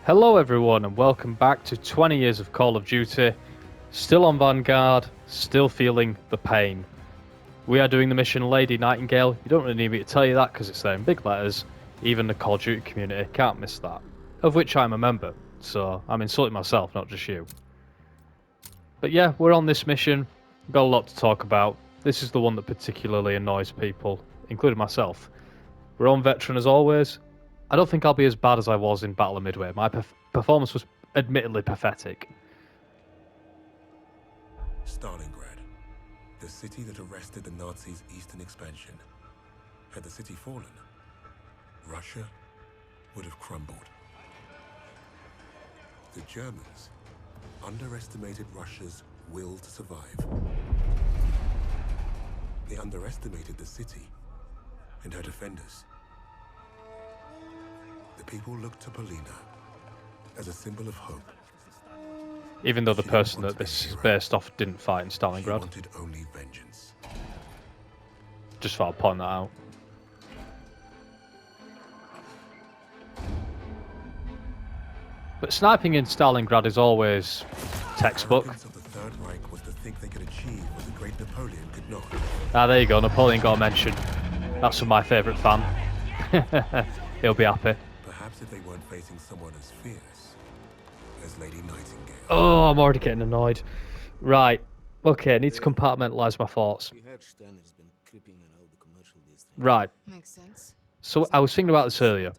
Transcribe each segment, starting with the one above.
Hello everyone and welcome back to 20 years of Call of Duty. Still on Vanguard, still feeling the pain. We are doing the mission Lady Nightingale. You don't really need me to tell you that because it's there in big letters. Even the Call of Duty community can't miss that. Of which I'm a member, so I'm insulting myself, not just you. But yeah, we're on this mission. We've got a lot to talk about. This is the one that particularly annoys people, including myself. We're on Veteran as always. I don't think I'll be as bad as I was in Battle of Midway. My performance was admittedly pathetic. Stalingrad, the city that arrested the Nazis' eastern expansion. Had the city fallen, Russia would have crumbled. The Germans underestimated Russia's will to survive. They underestimated the city and her defenders. The people looked to Polina as a symbol of hope. Even though the person that this is based off didn't fight in Stalingrad. She wanted only vengeance. Just thought I'd point that out. But sniping in Stalingrad is always textbook. Arrogance of the Third Reich was to think they could achieve what the great Napoleon could not. Ah, there you go. Napoleon got mentioned. That's from my favourite fan. He'll be happy. Perhaps if they weren't facing someone as fierce as Lady Nightingale. Oh, I'm already getting annoyed. Right. Okay, I need to compartmentalise my thoughts. Right. Makes sense. So I was thinking about this earlier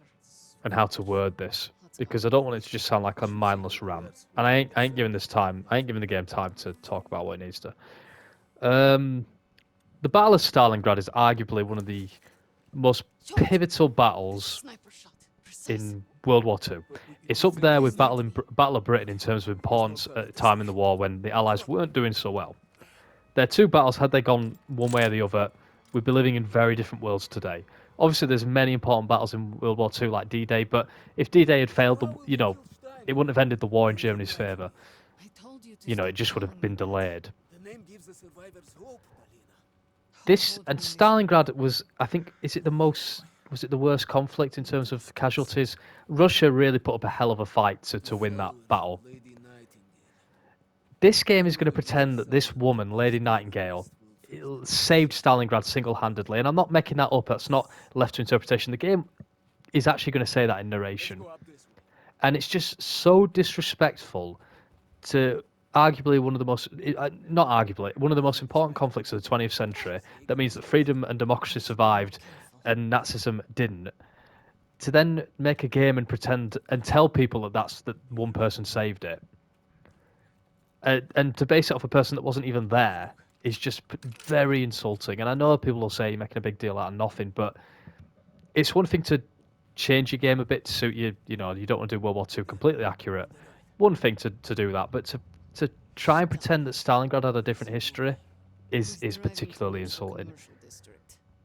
and how to word this because I don't want it to just sound like a mindless rant. And I ain't giving this time. I ain't giving the game time to talk about what it needs to. The Battle of Stalingrad is arguably one of the most pivotal battles Sniper shot. Precise. in World War II. It's up there with Battle of Britain in terms of importance at a time in the war when the Allies weren't doing so well. Their two battles, had they gone one way or the other, we'd be living in very different worlds today. Obviously, there's many important battles in World War II, like D-Day, but if D-Day had failed, it wouldn't have ended the war in Germany's favour. I told you to It just would have been delayed. The name gives the survivors hope, Polina. This and Stalingrad was, I think, was it the worst conflict in terms of casualties? Russia really put up a hell of a fight to win that battle. Lady Nightingale. This game is going to pretend that this woman, Lady Nightingale, saved Stalingrad single-handedly, and I'm not making that up. That's not left to interpretation. The game is actually going to say that in narration, Go up this way. and it's just so disrespectful to arguably one of the most, not arguably, one of the most important conflicts of the 20th century. That means that freedom and democracy survived, and Nazism didn't. To then make a game and pretend and tell people that one person saved it, and to base it off a person that wasn't even there is just very insulting. And I know people will say you're making a big deal out of nothing, but it's one thing to change your game a bit to suit you. You don't want to do World War II completely accurate. One thing to do that, but to try and pretend that Stalingrad had a different history is particularly insulting.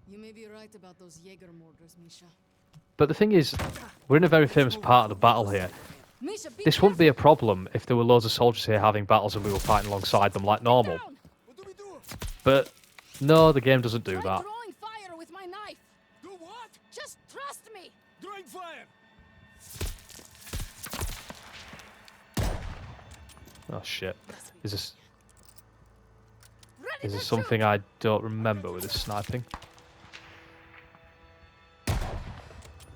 You may be right about those Jaeger mortars, Misha. But the thing is, we're in a very famous part of the battle here. Misha, be This wouldn't be a problem if there were loads of soldiers here having battles and we were fighting alongside them like normal. down. What do we do? But no, the game doesn't do Try that. throwing fire with my knife. Do what? Just trust me. Throwing fire. Oh shit. Is this Ready is to this something I don't remember with this sniping?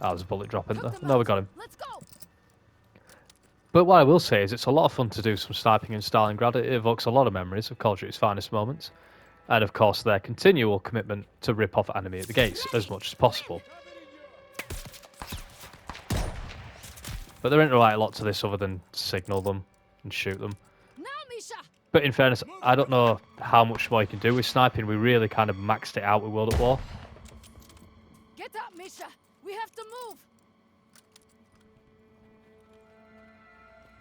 Ah, there's a bullet drop in shoot. there. Cut them No, we out. got him. Let's go. But what I will say is it's a lot of fun to do some sniping in Stalingrad. It evokes a lot of memories of Call of Duty's finest moments. And of course their continual commitment to rip off enemy at the gates as much as possible. But there ain't really a lot to this other than signal them and shoot them. Now, Misha. But in fairness, I don't know how much more you can do with sniping. We really kind of maxed it out with World at War. Get up, Misha. We have to move.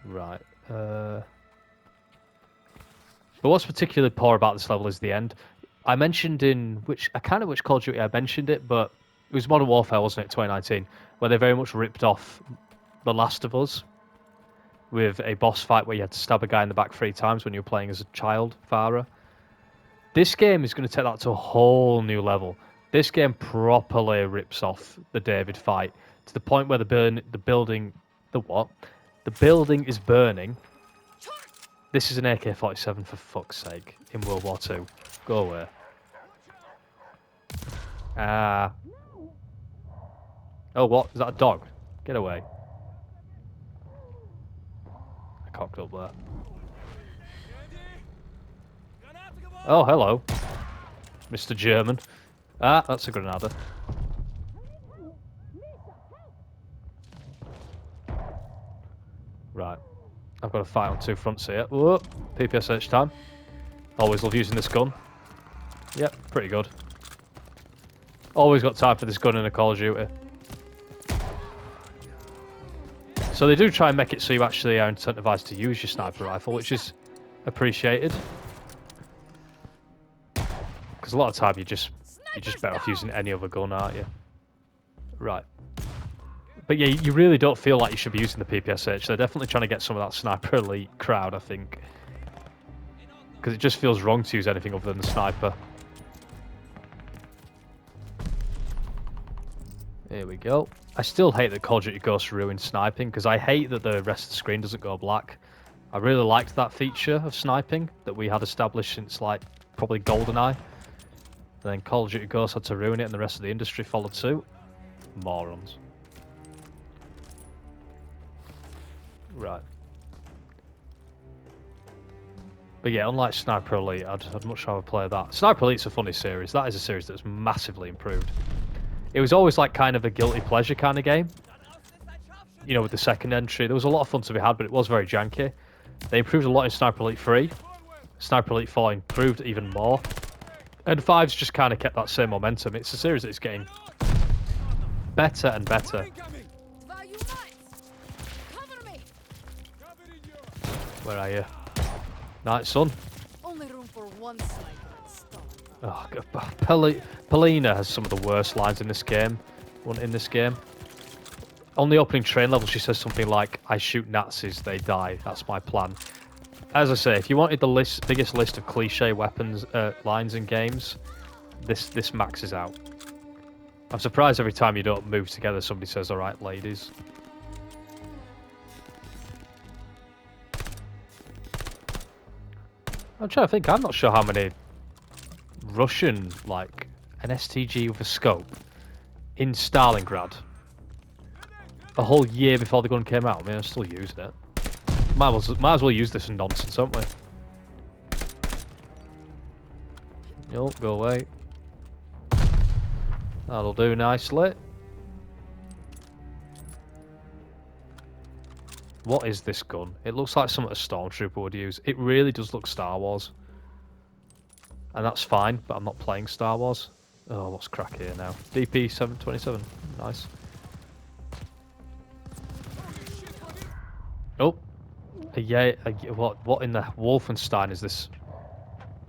Right. But what's particularly poor about this level is the end. I mentioned I can't remember which Call of Duty I mentioned it, but it was Modern Warfare, wasn't it, 2019, where they very much ripped off The Last of Us with a boss fight where you had to stab a guy in the back 3 times when you were playing as a child, Farah. This game is going to take that to a whole new level. This game properly rips off the David fight to the point where the building, the what? The building is burning. This is an AK-47 for fuck's sake in World War II. Go away. Ah. Oh, what? Is that a dog? Get away. I cocked up there. Oh, hello. Mr. German. Ah, that's a grenada. Right. I've got to fight on two fronts here. Whoa. PPSH time. Always love using this gun. Yep, pretty good. Always got time for this gun in a Call of Duty. So they do try and make it so you actually are incentivized to use your sniper rifle, which is appreciated. Because a lot of time you're just better off using any other gun, aren't you? Right. But yeah, you really don't feel like you should be using the PPSH. They're definitely trying to get some of that sniper elite crowd, I think. Because it just feels wrong to use anything other than the sniper. Here we go. I still hate that Call of Duty Ghosts ruined sniping, because I hate that the rest of the screen doesn't go black. I really liked that feature of sniping that we had established since, like, probably GoldenEye. And then Call of Duty Ghosts had to ruin it and the rest of the industry followed suit. Morons. Right. But yeah, unlike Sniper Elite, I'd much rather play that. Sniper Elite's a funny series. That is a series that's massively improved. It was always like kind of a guilty pleasure kind of game. You know, with the second entry. There was a lot of fun to be had, but it was very janky. They improved a lot in Sniper Elite 3. Sniper Elite 4 improved even more. And 5's just kind of kept that same momentum. It's a series that's getting better and better. Where are you? Night, son. Only room for one sniper. Oh, God. Polina has some of the worst lines in this game. On the opening train level, she says something like, "I shoot Nazis, they die. That's my plan." As I say, if you wanted the biggest list of cliche weapons lines in games, this maxes out. I'm surprised every time you don't move together, somebody says, "All right, ladies." I'm trying to think. I'm not sure how many Russian, like, an STG with a scope in Stalingrad a whole year before the gun came out. I mean, I'm still using it. Might as well use this in nonsense, don't we? Nope, go away. That'll do nicely. What is this gun? It looks like something a Stormtrooper would use. It really does look Star Wars. And that's fine, but I'm not playing Star Wars. Oh, what's crack here now? DP-727. Nice. Oh. Yeah, what in the Wolfenstein is this?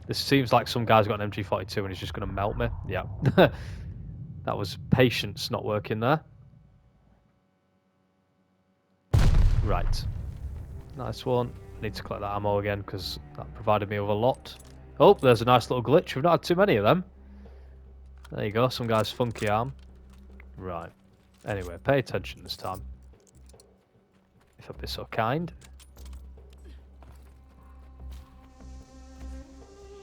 This seems like some guy's got an MG42 and he's just going to melt me. Yeah. That was patience not working there. Right. Nice one. Need to collect that ammo again because that provided me with a lot. Oh, there's a nice little glitch. We've not had too many of them. There you go. Some guy's funky arm. Right. Anyway, pay attention this time. If I'd be so kind.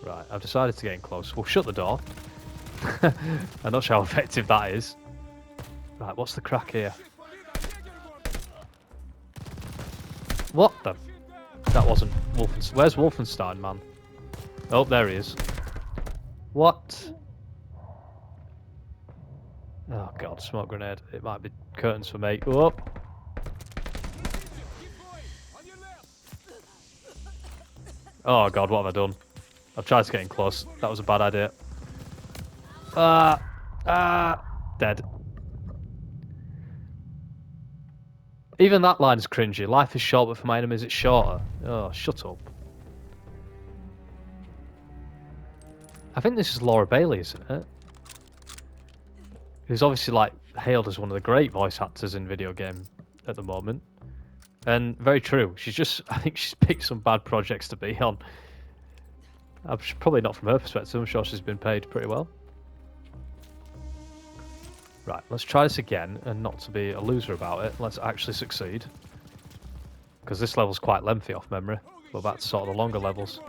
Right, I've decided to get in close. We'll shut the door. I'm not sure how effective that is. Right, what's the crack here? What the? That wasn't Wolfenstein. Where's Wolfenstein, man? Oh, there he is. What? Oh, God, smoke grenade. It might be curtains for me. Oh. Oh, God, what have I done? I've tried to get in close. That was a bad idea. Dead. Even that line's cringy. Life is short, but for my enemies it's shorter. Oh, shut up. I think this is Laura Bailey, isn't it? Who's obviously, like, hailed as one of the great voice actors in video game at the moment. And very true. I think she's picked some bad projects to be on. Probably not from her perspective. I'm sure she's been paid pretty well. Right, let's try this again, and not to be a loser about it. Let's actually succeed. Because this level's quite lengthy off memory. But that's sort of the longer levels.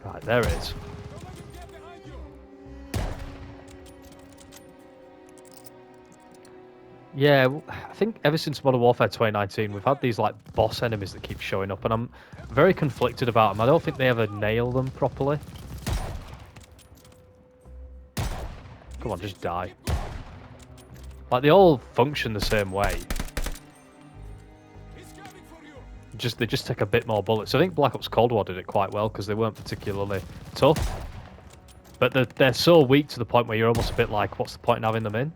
Right, there it is. Yeah, I think ever since Modern Warfare 2019, we've had these like boss enemies that keep showing up, and I'm very conflicted about them. I don't think they ever nail them properly. Come on, just die. Like, they all function the same way. They just take a bit more bullets. I think Black Ops Cold War did it quite well because they weren't particularly tough. But they're so weak to the point where you're almost a bit like, what's the point in having them in?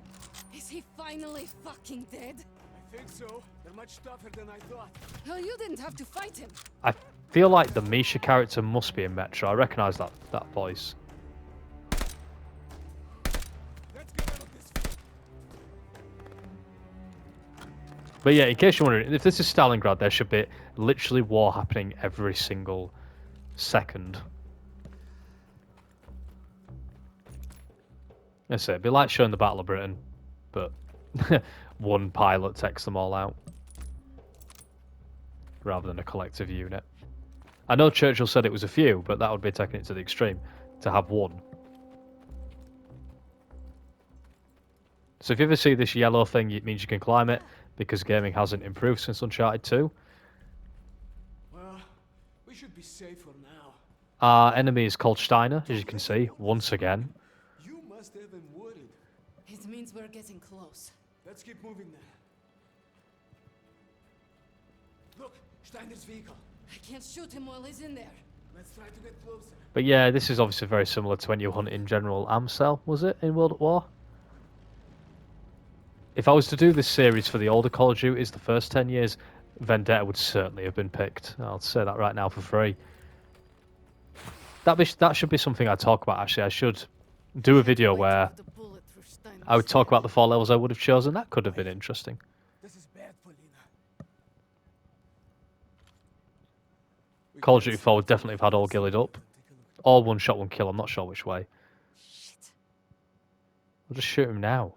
Is he finally fucking dead? I think so. They're much tougher than I thought. Hell, you didn't have to fight him. I feel like the Misha character must be in Metro. I recognise that voice. Let's get out of this. But yeah, in case you're wondering, if this is Stalingrad, there should be literally war happening every single second. That's it. It'd be like showing the Battle of Britain, but one pilot takes them all out. Rather than a collective unit. I know Churchill said it was a few, but that would be taking it to the extreme, to have one. So if you ever see this yellow thing, it means you can climb it, because gaming hasn't improved since Uncharted 2. Well, we should be safe for now. Our enemy is called Steiner, as you can see, once again. You must have been worried. It means we're getting close. Let's keep moving then. Look, Steiner's vehicle. I can't shoot him while he's in there. Let's try to get closer. But yeah, this is obviously very similar to when you hunt in General Amsel, was it, in World at War? If I was to do this series for the older Call of Duties, the first 10 years, Vendetta would certainly have been picked. I'll say that right now for free. That should be something I talk about, actually. I should do a video where I would talk about the 4 levels I would have chosen. That could have been interesting. This is bad, Polina. Call of Duty 4 would definitely have had all gillied up. Or one shot, one kill. I'm not sure which way. Shit. We'll just shoot him now.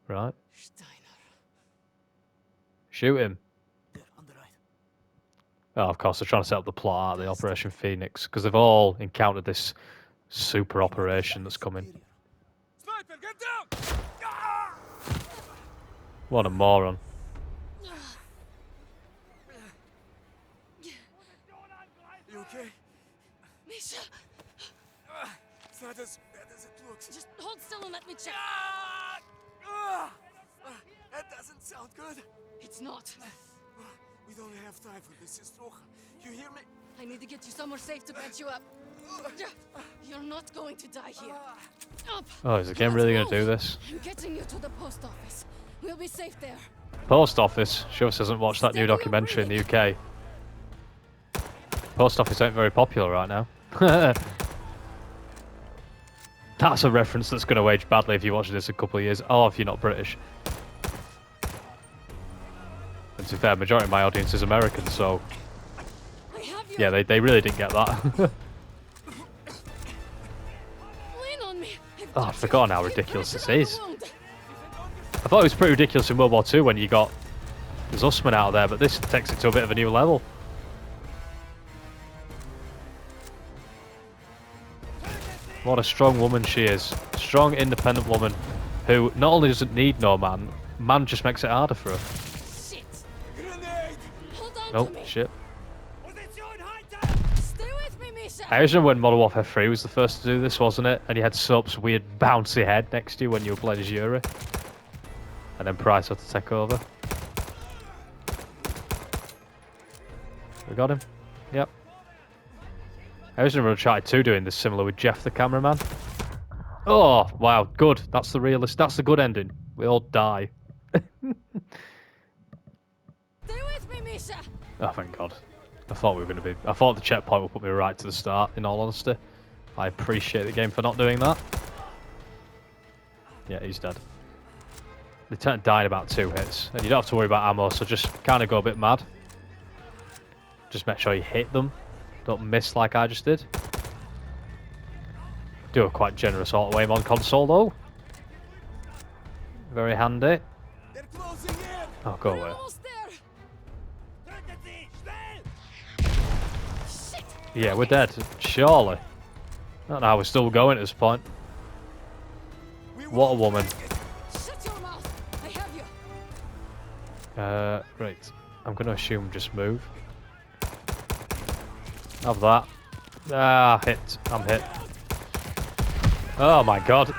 Right? Steiner. Shoot him. There, on the right. Oh, of course, they're trying to set up the plot out of the Operation Phoenix, because they've all encountered this super operation that's coming. Sniper, get down! Ah! What a moron. You okay? Misha, It's not as bad as it looks. just hold still and let me check. That doesn't sound good. It's not. We don't have time for this, Estroja. You hear me? I need to get you somewhere safe to patch you up. You're not going to die here. Up. Oh, is the game really going to do this? I'm getting you to the post office. We'll be safe there. Post office? Sure hasn't watched that new documentary in the UK. Post office ain't very popular right now. That's a reference that's going to age badly if you watch this in a couple of years. Oh, if you're not British. And to be fair, majority of my audience is American, so... I have you. Yeah, they really didn't get that. Lean on me. Oh, I've forgotten how ridiculous this is. I thought it was pretty ridiculous in World War II when you got Zussman out there, but this takes it to a bit of a new level. What a strong woman she is. Strong, independent woman who not only doesn't need no man, man just makes it harder for her. Shit. Grenade! Hold on Oh, to me. shit. Stay with me, Misha. I always remember when Modern Warfare 3 was the first to do this, wasn't it? And you had Soap's weird bouncy head next to you when you were playing as Yuri. And then Price had to take over. We got him. Yep. I always remember Uncharted 2 doing this similar with Jeff the cameraman. Oh, wow, good. That's the realist. That's the good ending. We all die. Stay with me, Misha. Oh, thank God. I thought we were going to be... I thought the checkpoint would put me right to the start, in all honesty. I appreciate the game for not doing that. Yeah, he's dead. They tend to die in about 2 hits. And you don't have to worry about ammo, so just kind of go a bit mad. Just make sure you hit them. Don't miss like I just did. Do a quite generous auto aim on console, though. Very handy. They're closing in! Oh, go We're away. almost there. Yeah, we're dead. Surely. I don't know how we're still going at this point. What a woman. Shut your mouth! I have you! Right. I'm going to assume just move. Have that. Ah, hit. I'm hit. Oh my god.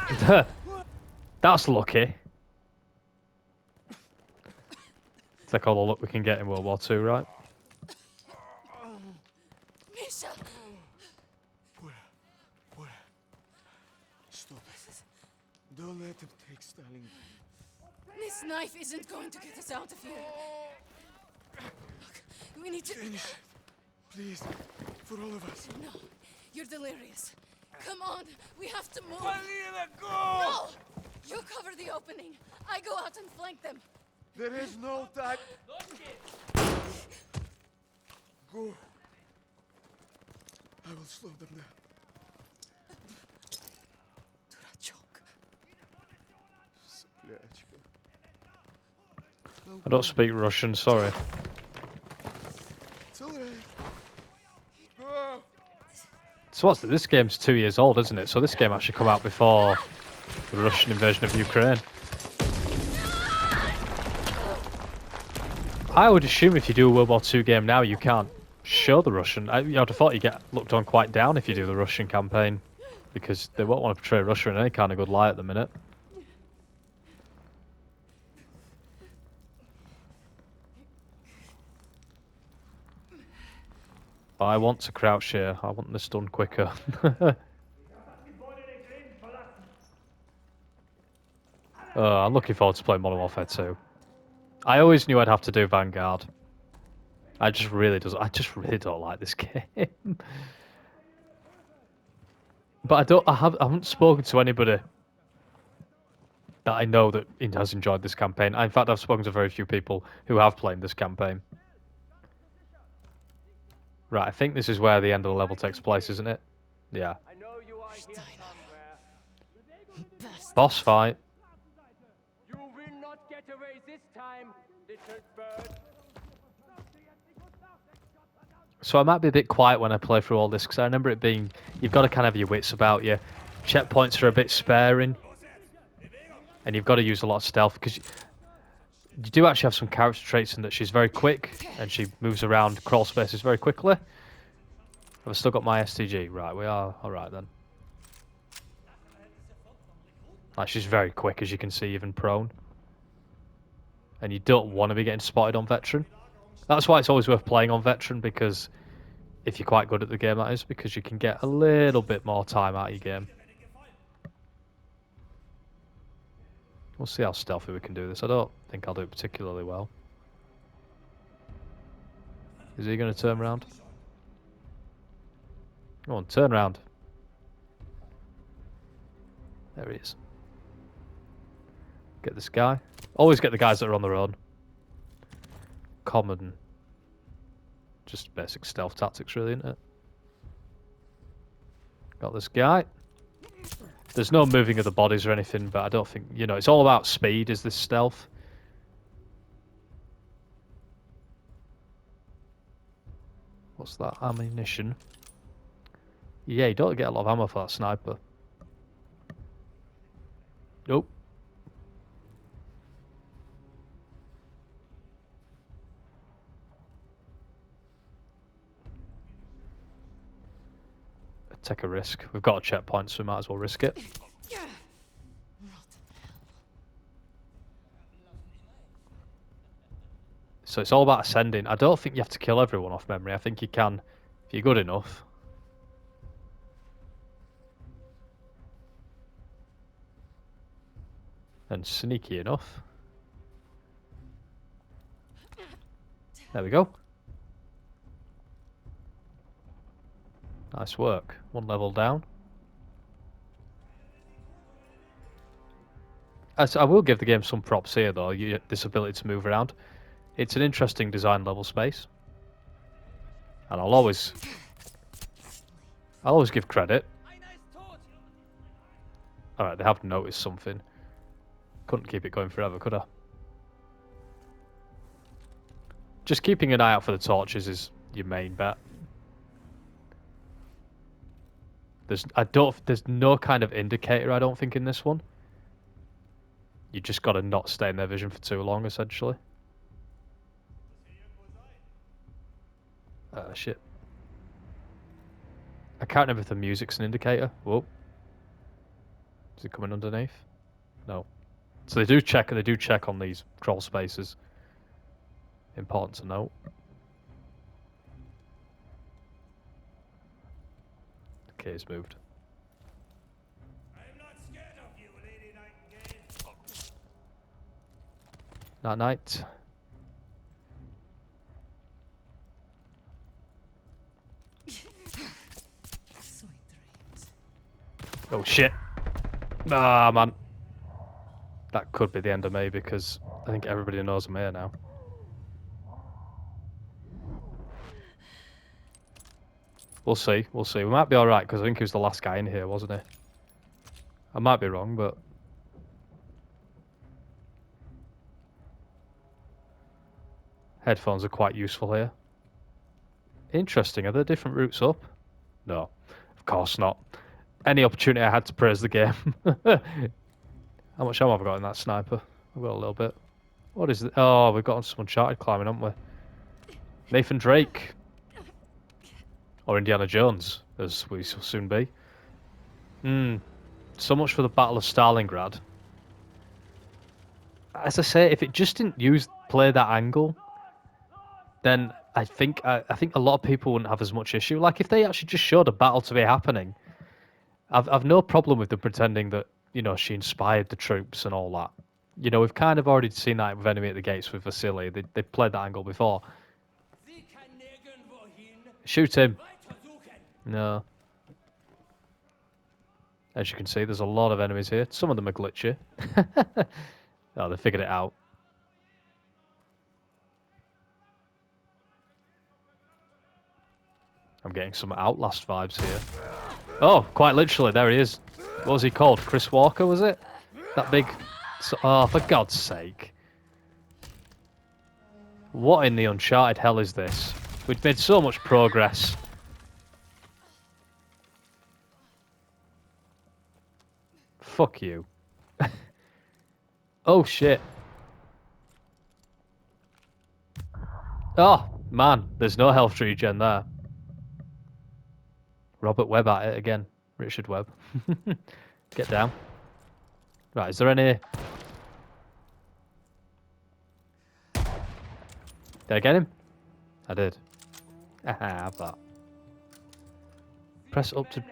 That's lucky. It's like all the luck we can get in World War II, right? Misha! Fuera. Stop it. Don't let him take Stalin. This knife isn't going to get us out of here. Look, we need to... Finish it. Please. For all of us. No, you're delirious. Come on, we have to move. Alina, go! No! You cover the opening. I go out and flank them. There is no time. Go. I will slow them down. Durachok. I don't speak Russian, sorry. It's all right. Go. So what's this game's 2 years old, isn't it? So this game actually come out before the Russian invasion of Ukraine. I would assume if you do a World War II game now, you can't show the Russian. I would have thought you get looked on quite down if you do the Russian campaign, because they won't want to portray Russia in any kind of good light at the minute. But I want to crouch here. I want this done quicker. I'm looking forward to playing Modern Warfare 2. I always knew I'd have to do Vanguard. I just really don't like this game. But I haven't spoken to anybody that I know that has enjoyed this campaign. In fact, I've spoken to very few people who have played this campaign. Right, I think this is where the end of the level takes place, isn't it? Yeah. I know you are here somewhere. Boss fight. You will not get away this time, little bird. So I might be a bit quiet when I play through all this, because I remember it being... You've got to kind of have your wits about you. Checkpoints are a bit sparing. And you've got to use a lot of stealth, because you do actually have some character traits in that she's very quick, and she moves around crawl spaces very quickly. I've still got my STG. Right, we are alright then. Like, she's very quick, as you can see, even prone. And you don't want to be getting spotted on Veteran. That's why it's always worth playing on Veteran, because if you're quite good at the game, that is, because you can get a little bit more time out of your game. We'll see how stealthy we can do this. I don't think I'll do it particularly well. Is he going to turn around? Come on, turn around. There he is. Get this guy. Always get the guys that are on their own. Common. Just basic stealth tactics, really, isn't it? Got this guy. There's no moving of the bodies or anything, but I don't think, you know, it's all about speed, is this stealth. What's that? Ammunition. Yeah, you don't get a lot of ammo for that sniper. Nope. Take a risk. We've got a checkpoint, so we might as well risk it. So it's all about ascending. I don't think you have to kill everyone off memory. I think you can, if you're good enough. And sneaky enough. There we go. Nice work. One level down. I will give the game some props here, though. This ability to move around. It's an interesting design level space. And I'll always give credit. Alright, they have noticed something. Couldn't keep it going forever, could I? Just keeping an eye out for the torches is your main bet. There's no kind of indicator, I don't think, in this one. You just got to not stay in their vision for too long, essentially. Shit. I can't remember if the music's an indicator. Whoa. Is it coming underneath? No. So they do check on these crawl spaces. Important to note. Okay, it's moved. I'm not scared of you, Lady Nightingale. Night night. Sweet dreams. Oh shit. Ah, man. That could be the end of me because I think everybody knows I'm here now. We'll see. We'll see. We might be alright because I think he was the last guy in here, wasn't he? I might be wrong, but... Headphones are quite useful here. Interesting. Are there different routes up? No. Of course not. Any opportunity I had to praise the game. How much ammo have I got in that sniper? I've got a little bit. What is it? Oh, we've got some Uncharted climbing, haven't we? Nathan Drake. Or Indiana Jones, as we shall soon be. So much for the Battle of Stalingrad. As I say, if it just didn't play that angle, then I think a lot of people wouldn't have as much issue. Like if they actually just showed a battle to be happening, I've no problem with them pretending that, you know, she inspired the troops and all that. You know, we've kind of already seen that with Enemy at the Gates with Vasily. They played that angle before. Shoot him. No. As you can see, there's a lot of enemies here. Some of them are glitchy. Oh, they figured it out. I'm getting some Outlast vibes here. Oh, quite literally, there he is. What was he called? Chris Walker, was it? That big... Oh, for God's sake. What in the Uncharted hell is this? We've made so much progress. Fuck you. Oh, shit. Oh, man. There's no health regen there. Robert Webb at it again. Richard Webb. Get down. Right, is there any... Did I get him? I did. Haha, have that. Press up to...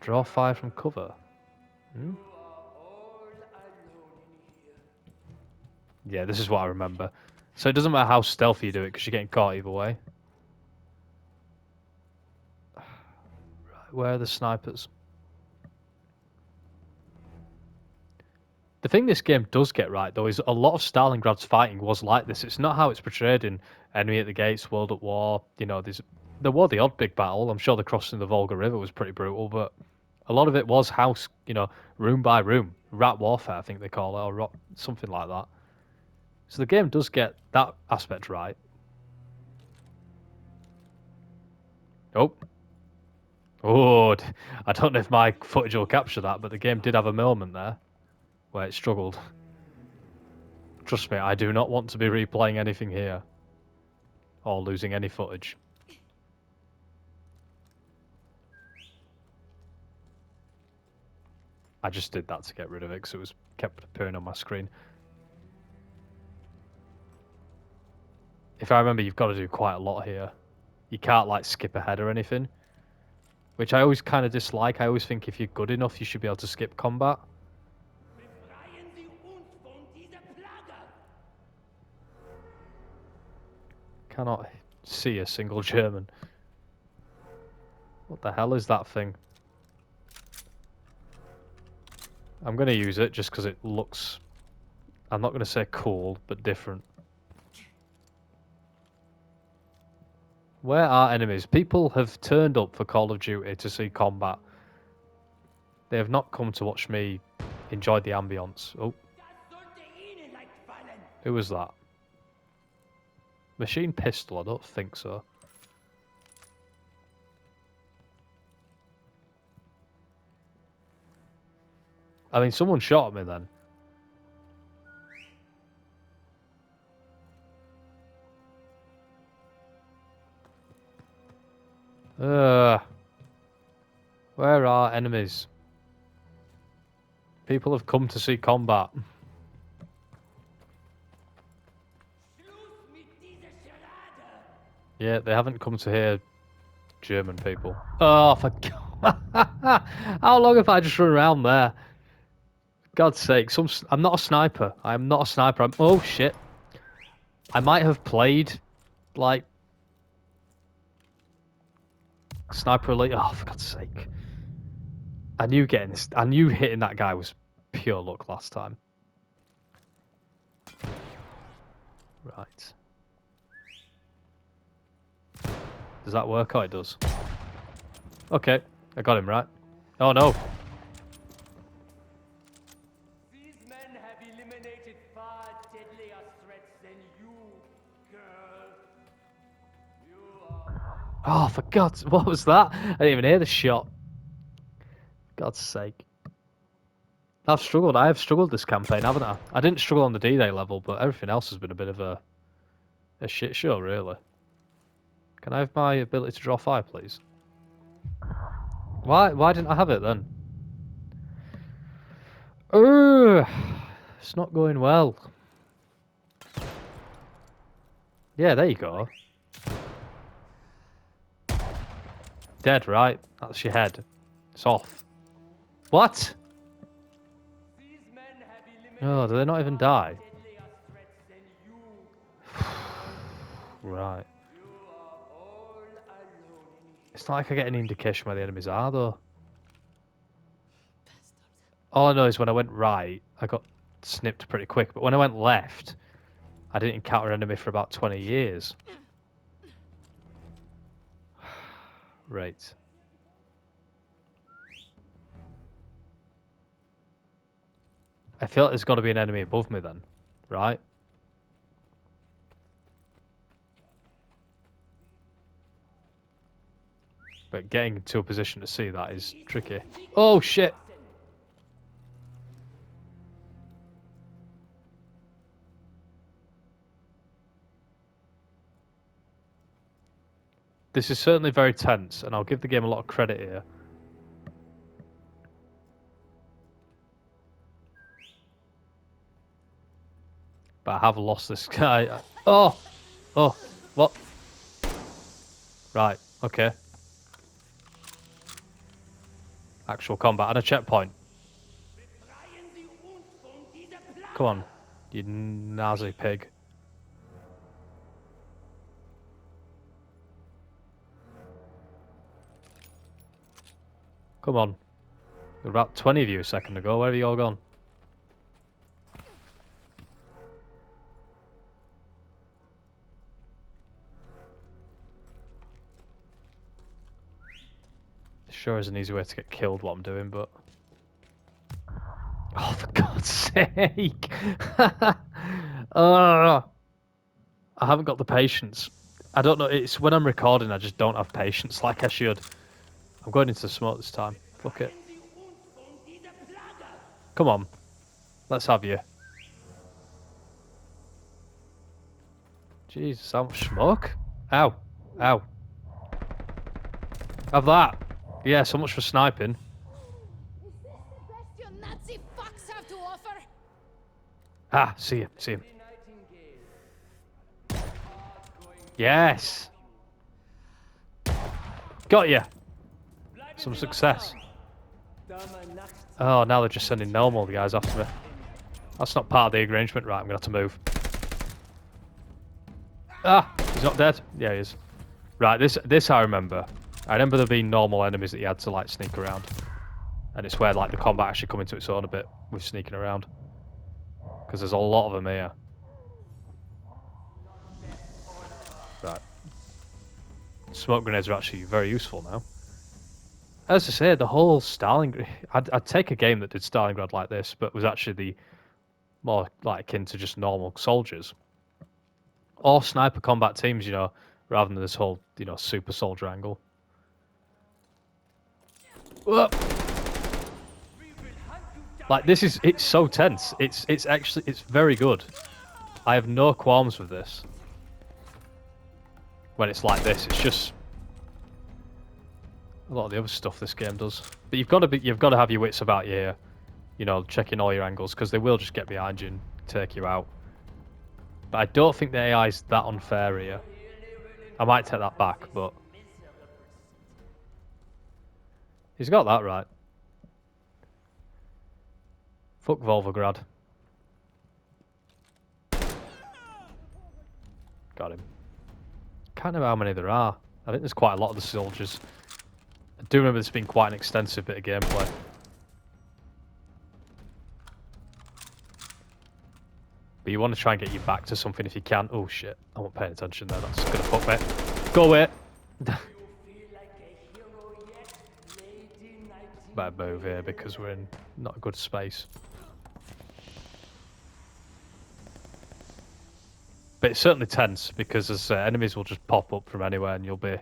Draw fire from cover. Hmm? Yeah, this is what I remember. So it doesn't matter how stealthy you do it, because you're getting caught either way. Right, where are the snipers? The thing this game does get right, though, is a lot of Stalingrad's fighting was like this. It's not how it's portrayed in Enemy at the Gates, World at War. You know, there was the odd big battle. I'm sure the crossing the Volga River was pretty brutal, but a lot of it was house, you know, room by room. Rat warfare, I think they call it, or something like that. So the game does get that aspect right. Oh. Oh, I don't know if my footage will capture that, but the game did have a moment there where it struggled. Trust me, I do not want to be replaying anything here. Or losing any footage. I just did that to get rid of it because it was kept appearing on my screen. If I remember, you've got to do quite a lot here. You can't, like, skip ahead or anything. Which I always kind of dislike. I always think if you're good enough, you should be able to skip combat. Cannot see a single German. What the hell is that thing? I'm going to use it just because it looks... I'm not going to say cool, but different. Where are enemies? People have turned up for Call of Duty to see combat. They have not come to watch me enjoy the ambience. Oh. Who was that? Machine pistol? I don't think so. I mean, someone shot at me then. Where are enemies? People have come to see combat. Yeah, they haven't come to hear German people. Oh, for God. How long have I just run around there? God's sake, I'm not a sniper. I'm not a sniper. Oh, shit. I might have played, like, Sniper Elite. Oh, for God's sake. I knew hitting that guy was pure luck last time. Right. Does that work? Oh, it does. Okay, I got him right. Oh no. These men have eliminated far deadlier threats than you, girl. You are... Oh, for God's... What was that? I didn't even hear the shot. God's sake. I have struggled this campaign, haven't I? I didn't struggle on the D-Day level, but everything else has been a bit of a shit show, really. Can I have my ability to draw fire, please? Why didn't I have it then? It's not going well. Yeah, there you go. Dead, right? That's your head. It's off. What? Oh, do they not even die? Right. It's not like I get any indication where the enemies are, though. All I know is when I went right, I got snipped pretty quick. But when I went left, I didn't encounter an enemy for about 20 years. Right. I feel like there's got to be an enemy above me then, right? But getting into a position to see that is tricky. Oh, shit! This is certainly very tense, and I'll give the game a lot of credit here. But I have lost this guy. Oh! Oh! What? Right, okay. Actual combat and a checkpoint. Come on, you Nazi pig. Come on. There were about 20 of you a second ago. Where have you all gone? Sure is an easy way to get killed what I'm doing, but... Oh, for God's sake! I haven't got the patience. I don't know, it's when I'm recording I just don't have patience like I should. I'm going into the smoke this time. Fuck it. Come on. Let's have you. Jesus, how much smoke? Ow. Ow. Have that. Yeah, so much for sniping. Is this the best you Nazi fucks have to offer? Ah, see him, see him. Yes. Got you. Some success. Oh, now they're just sending normal guys after me. That's not part of the arrangement. Right, I'm going to have to move. Ah, he's not dead. Yeah, he is. Right, this I remember. I remember there being normal enemies that you had to, like, sneak around. And it's where, like, the combat actually come into its own a bit with sneaking around. Because there's a lot of them here. Right. Smoke grenades are actually very useful now. As I say, the whole Stalingrad... I'd take a game that did Stalingrad like this, but was actually the more like akin to just normal soldiers. Or sniper combat teams, you know, rather than this whole, you know, super soldier angle. Whoa. Like, it's so tense. It's actually, it's very good. I have no qualms with this. When it's like this, it's just a lot of the other stuff this game does. But you've got to have your wits about you here. You know, checking all your angles, because they will just get behind you and take you out. But I don't think the AI is that unfair here. I might take that back, but he's got that right. Fuck Volvograd. Got him. Can't know how many there are. I think there's quite a lot of the soldiers. I do remember this being quite an extensive bit of gameplay. But you want to try and get you back to something if you can. Oh shit, I wasn't paying attention there. That's gonna fuck me. Go away. Better move here because we're in not a good space. But it's certainly tense because as enemies will just pop up from anywhere and you'll be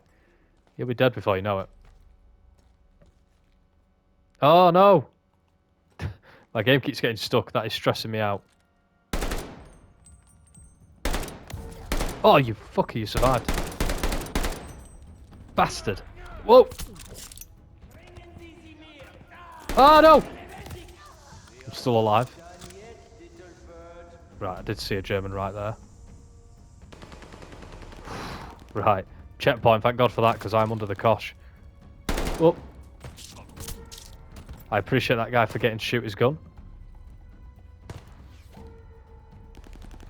dead before you know it. Oh no! My game keeps getting stuck. That is stressing me out. Oh, you fucker! You survived, bastard! Whoa! Oh no! I'm still alive. Right, I did see a German right there. Right, checkpoint, thank God for that, because I'm under the cosh. Oh. I appreciate that guy for getting to shoot his gun.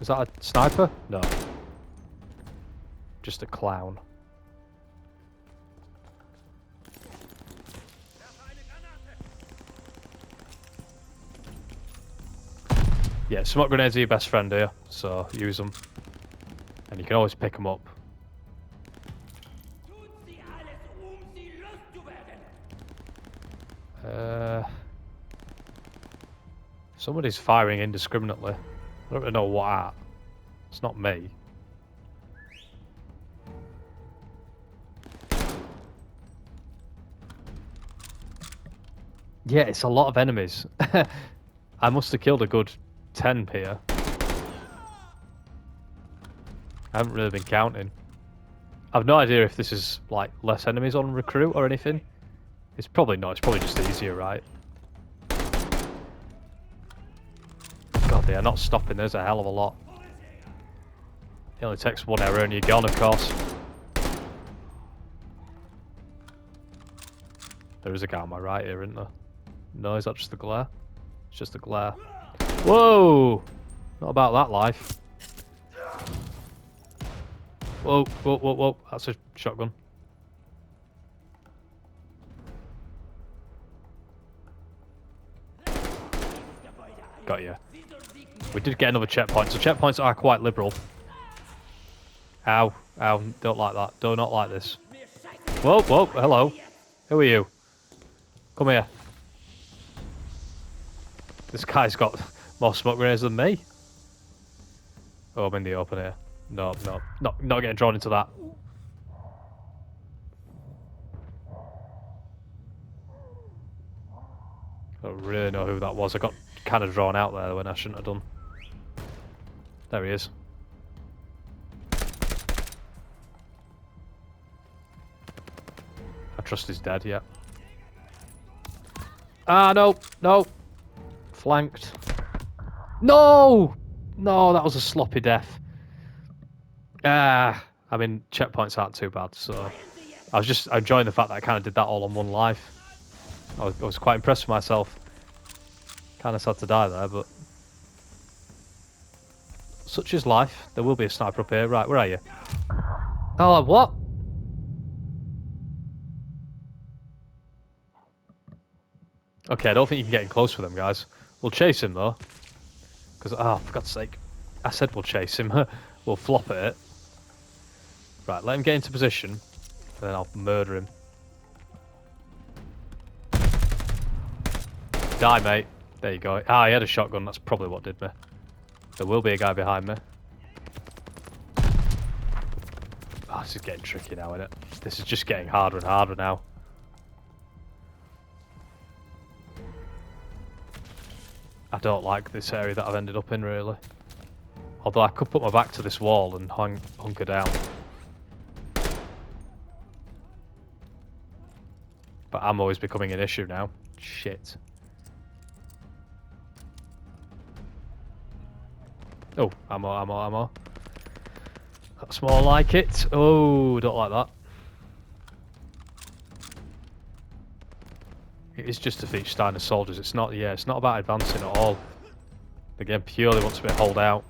Is that a sniper? No. Just a clown. Yeah, smoke grenades are your best friend here, so use them. And you can always pick them up. Somebody's firing indiscriminately. I don't really know what at. It's not me. Yeah, it's a lot of enemies. I must have killed a good 10 here. I haven't really been counting. I've no idea if this is like less enemies on recruit or anything. It's probably not, it's probably just easier, right? God, they are not stopping, there's a hell of a lot. It only takes one error and you're gone, of course. There is a guy on my right here, isn't there? No, is that just the glare? It's just the glare. Whoa! Not about that life. Whoa, whoa, whoa, whoa. That's a shotgun. Got you. We did get another checkpoint, so checkpoints are quite liberal. Ow, ow, don't like that. Do not like this. Whoa, whoa, hello. Who are you? Come here. This guy's got more smoke grenades than me. Oh, I'm in the open here. No, no, not getting drawn into that. I don't really know who that was. I got kind of drawn out there when I shouldn't have done. There he is. I trust he's dead, yeah. Ah, no, no. Flanked. No! No, that was a sloppy death. Ah, I mean, checkpoints aren't too bad, so... I was just enjoying the fact that I kind of did that all on one life. I was quite impressed with myself. Kind of sad to die there, but... Such is life. There will be a sniper up here. Right, where are you? Oh, what? Okay, I don't think you can get in close with them, guys. We'll chase him, though. Because, oh, for God's sake. I said we'll chase him. We'll flop at it. Right, let him get into position. And then I'll murder him. Die, mate. There you go. Ah, he had a shotgun. That's probably what did me. There will be a guy behind me. Oh, this is getting tricky now, isn't it? This is just getting harder and harder now. I don't like this area that I've ended up in, really. Although I could put my back to this wall and hunker down. But ammo is becoming an issue now. Shit. Oh, ammo. That's more like it. Oh, don't like that. It is just defeat Steiner's soldiers. It's not, yeah, it's not about advancing at all. The game purely wants me to hold out.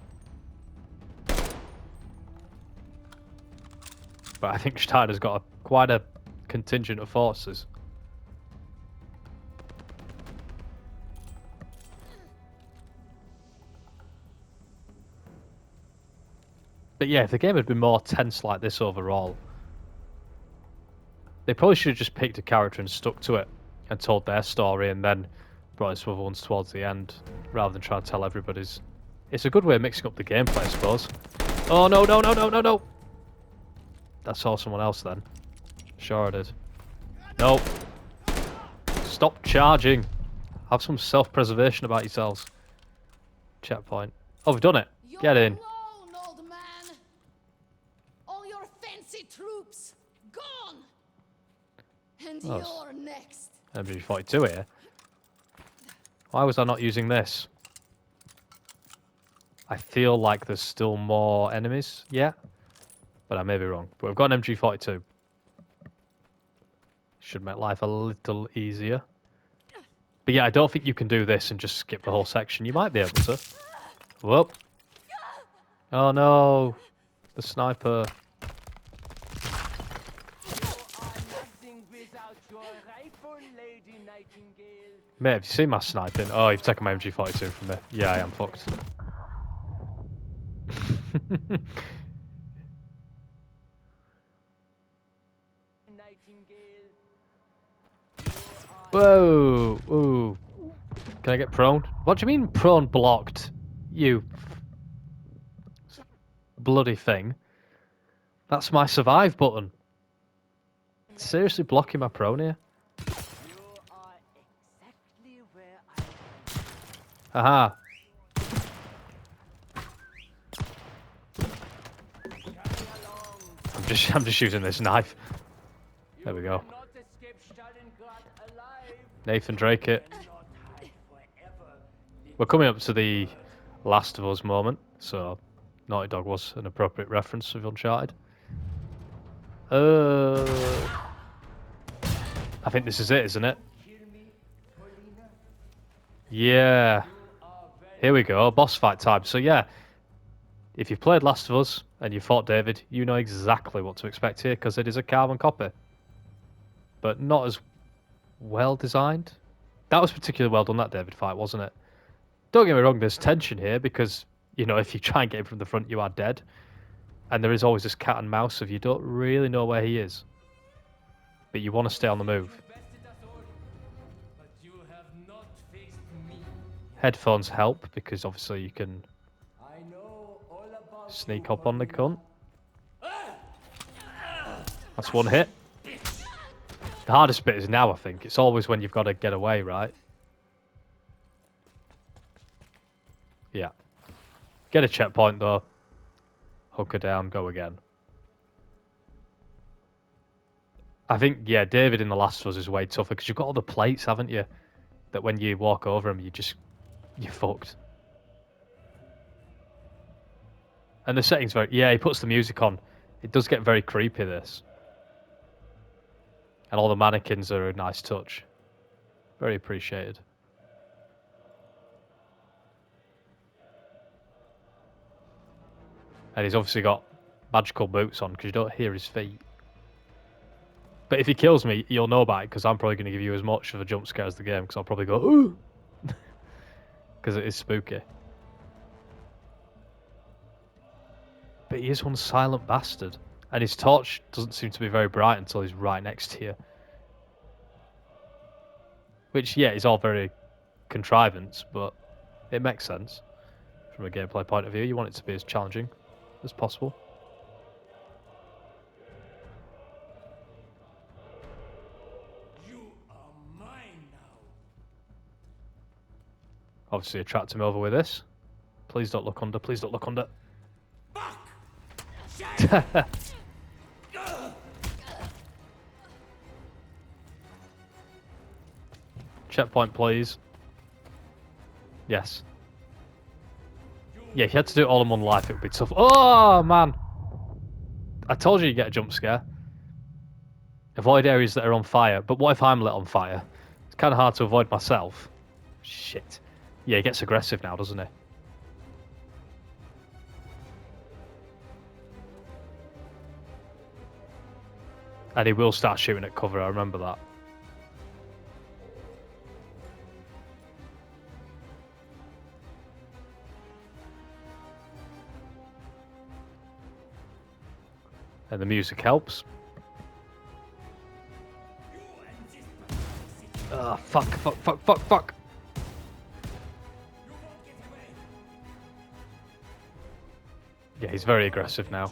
But I think Steiner's got quite a contingent of forces. But yeah, if the game had been more tense like this overall, they probably should have just picked a character and stuck to it and told their story and then brought in some other ones towards the end, rather than trying to tell everybody's. It's a good way of mixing up the gameplay, I suppose. Oh, no. I saw someone else then. Sure I did. No. Stop charging. Have some self-preservation about yourselves. Checkpoint. Oh, we've done it. Get in. Alone, old man. All your fancy troops gone. And you're next. MG42 here. Why was I not using this? I feel like there's still more enemies. Yeah. But I may be wrong. But we've got an MG42. Should make life a little easier. But yeah, I don't think you can do this and just skip the whole section. You might be able to. Whoop. Oh no. The sniper. You are nothing without your rifle, Lady Nightingale. Mate, have you seen my sniping? Oh, you've taken my MG42 from me. Yeah, I am fucked. Nightingale. Whoa. Ooh. Can I get prone? What do you mean prone blocked? You bloody thing. That's my survive button. Seriously blocking my prone here? You are exactly where I Aha. I'm just using this knife. There we go. not escape Stalingrad alive. Nathan Drake it. We're coming up to the Last of Us moment, so Naughty Dog was an appropriate reference of Uncharted. I think this is it, isn't it? Yeah. Here we go, boss fight time. So yeah, if you've played Last of Us and you fought David, you know exactly what to expect here, because it is a carbon copy. But not as well designed. That was particularly well done, that David fight, wasn't it? Don't get me wrong, there's tension here, because, you know, if you try and get him from the front, you are dead. And there is always this cat and mouse of you don't really know where he is. But you want to stay on the move. But you have not faced me. Headphones help, because obviously you can I know all about sneak up on the cunt. That's one hit. The hardest bit is now, I think. It's always when you've got to get away, right? Yeah. Get a checkpoint, though. Hook her down, go again. I think, yeah, David in The Last of Us is way tougher, because you've got all the plates, haven't you? That when you walk over them, you're fucked. And the setting's very... Yeah, he puts the music on. It does get very creepy, this. And all the mannequins are a nice touch. Very appreciated. And he's obviously got magical boots on, because you don't hear his feet. But if he kills me, you'll know about it, because I'm probably going to give you as much of a jump scare as the game, because I'll probably go, ooh! Because it is spooky. But he is one silent bastard. And his torch doesn't seem to be very bright until he's right next to you. Which, yeah, is all very contrivance, but it makes sense. From a gameplay point of view, you want it to be as challenging as possible. You are mine now. Obviously attract him over with this. Please don't look under. Please don't look under. Checkpoint, please. Yes. Yeah, if you had to do it all in one life, it would be tough. Oh, man! I told you get a jump scare. Avoid areas that are on fire. But what if I'm lit on fire? It's kind of hard to avoid myself. Shit. Yeah, he gets aggressive now, doesn't he? And he will start shooting at cover, I remember that. And the music helps. Ah, fuck, fuck, fuck, fuck, fuck. Yeah, he's very aggressive now.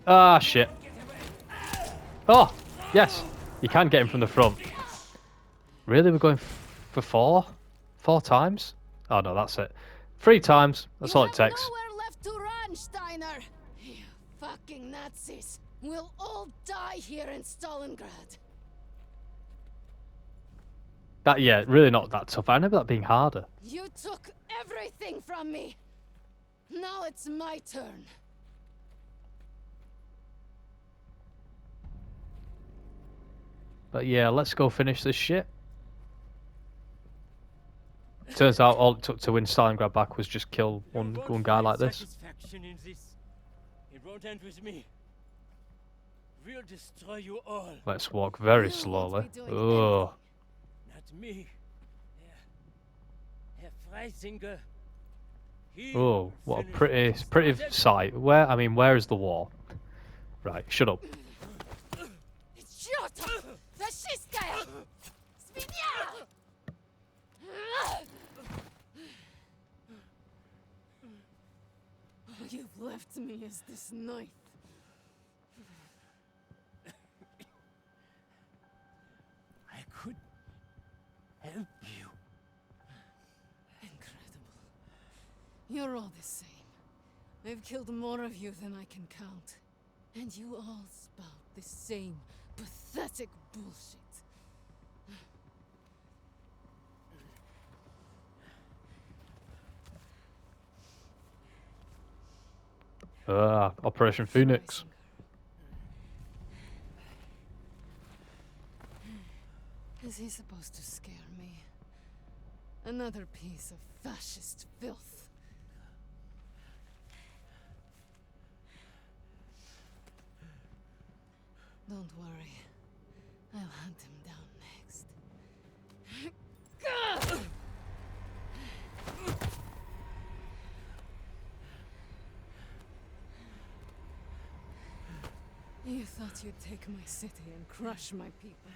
Ah, shit. Oh, yes. You can get him from the front. Really? We're going for four? 4 times? Oh, no, that's it. 3 times. That's all it takes. Nowhere left to run, Steiner. You fucking Nazis. We'll all die here in Stalingrad. That, yeah, really not that tough. I remember that being harder. You took everything from me. Now it's my turn. But yeah, let's go finish this shit. Turns out all it took to win Stalingrad back was just kill one guy like this. It won't end with me. We'll destroy you all. Let's walk very slowly. Oh. Not me. Herr Freisinger. Oh, what a pretty sight. Where is the war? Right, shut up. Shut up! Fascistkaya! Svinia! You've left me as this knife. I could help you. Incredible. You're all the same. I've killed more of you than I can count. And you all spout the same pathetic bullshit. Operation Phoenix. Is he supposed to scare me? Another piece of fascist filth. Don't worry. I'll hunt him down next. You thought you'd take my city and crush my people.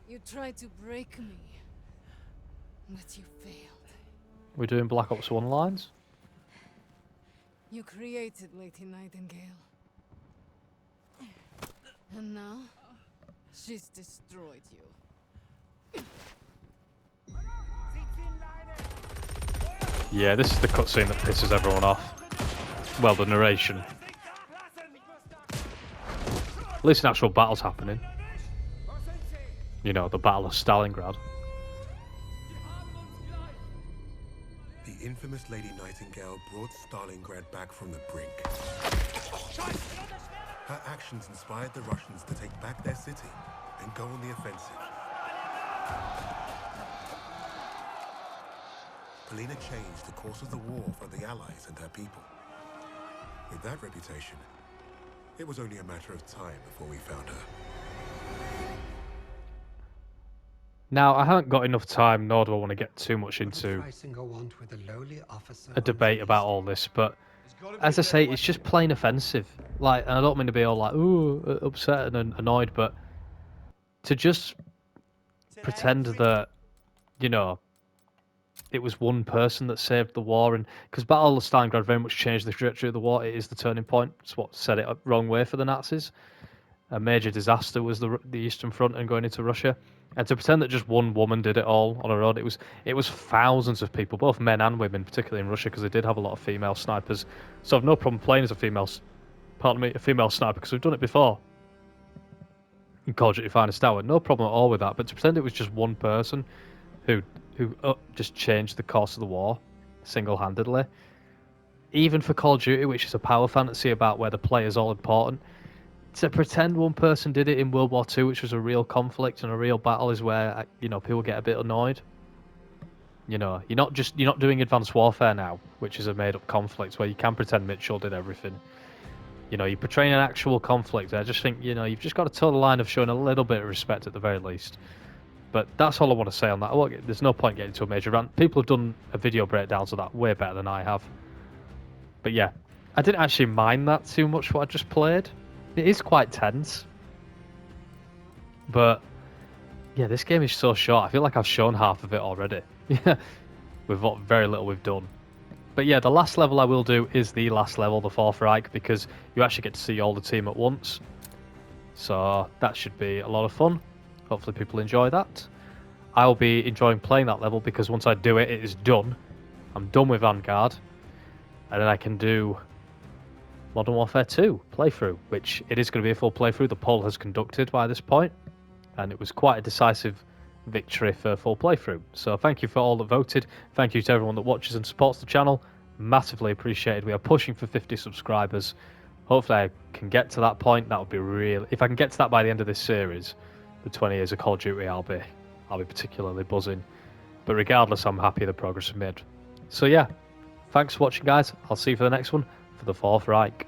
You tried to break me, but you failed. We're doing Black Ops 1 lines? You created Lady Nightingale. And now, she's destroyed you. Yeah, this is the cutscene that pisses everyone off. Well, the narration. At least an actual battle's happening. You know, the Battle of Stalingrad. The infamous Lady Nightingale brought Stalingrad back from the brink. Her actions inspired the Russians to take back their city and go on the offensive. Polina changed the course of the war for the Allies and her people. With that reputation, it was only a matter of time before we found her. Now, I haven't got enough time, nor do I want to get too much into a debate about all this, but as I say, it's just plain offensive. Like, and I don't mean to be all like, ooh, upset and annoyed, but to just pretend that, you know, it was one person that saved the war, and because Battle of Stalingrad very much changed the trajectory of the war. It is the turning point. It's what set it up wrong way for the Nazis. A major disaster was the Eastern Front and going into Russia. And to pretend that just one woman did it all on her own, it was thousands of people, both men and women, particularly in Russia, because they did have a lot of female snipers. So I've no problem playing as a female sniper, because we've done it before in Call of Duty Finest Hour. No problem at all with that. But to pretend it was just one person who just changed the course of the war single-handedly, even for Call of Duty, which is a power fantasy about where the player's all important, to pretend one person did it in World War II, which was a real conflict and a real battle, is where people get a bit annoyed. You're not doing Advanced Warfare now, which is a made-up conflict where you can pretend Mitchell did everything. You're portraying an actual conflict. I just think you've just got to toe the line of showing a little bit of respect at the very least. But that's all I want to say on that. There's no point getting into a major rant. People have done a video breakdowns of that way better than I have. But yeah, I didn't actually mind that too much, what I just played. It is quite tense. But yeah, this game is so short. I feel like I've shown half of it already. Yeah, with what very little we've done. But yeah, the last level I will do is the last level, the Fourth Reich, because you actually get to see all the team at once. So that should be a lot of fun. Hopefully people enjoy that. I'll be enjoying playing that level because once I do it, it is done. I'm done with Vanguard. And then I can do Modern Warfare 2 playthrough, which it is going to be a full playthrough. The poll has conducted by this point, and it was quite a decisive victory for full playthrough. So thank you for all that voted. Thank you to everyone that watches and supports the channel. Massively appreciated. We are pushing for 50 subscribers. Hopefully I can get to that point. That would be real. If I can get to that by the end of this series, the 20 years of Call of Duty, I'll be particularly buzzing. But regardless, I'm happy the progress we've made. So yeah, thanks for watching, guys. I'll see you for the next one for the Fourth Reich.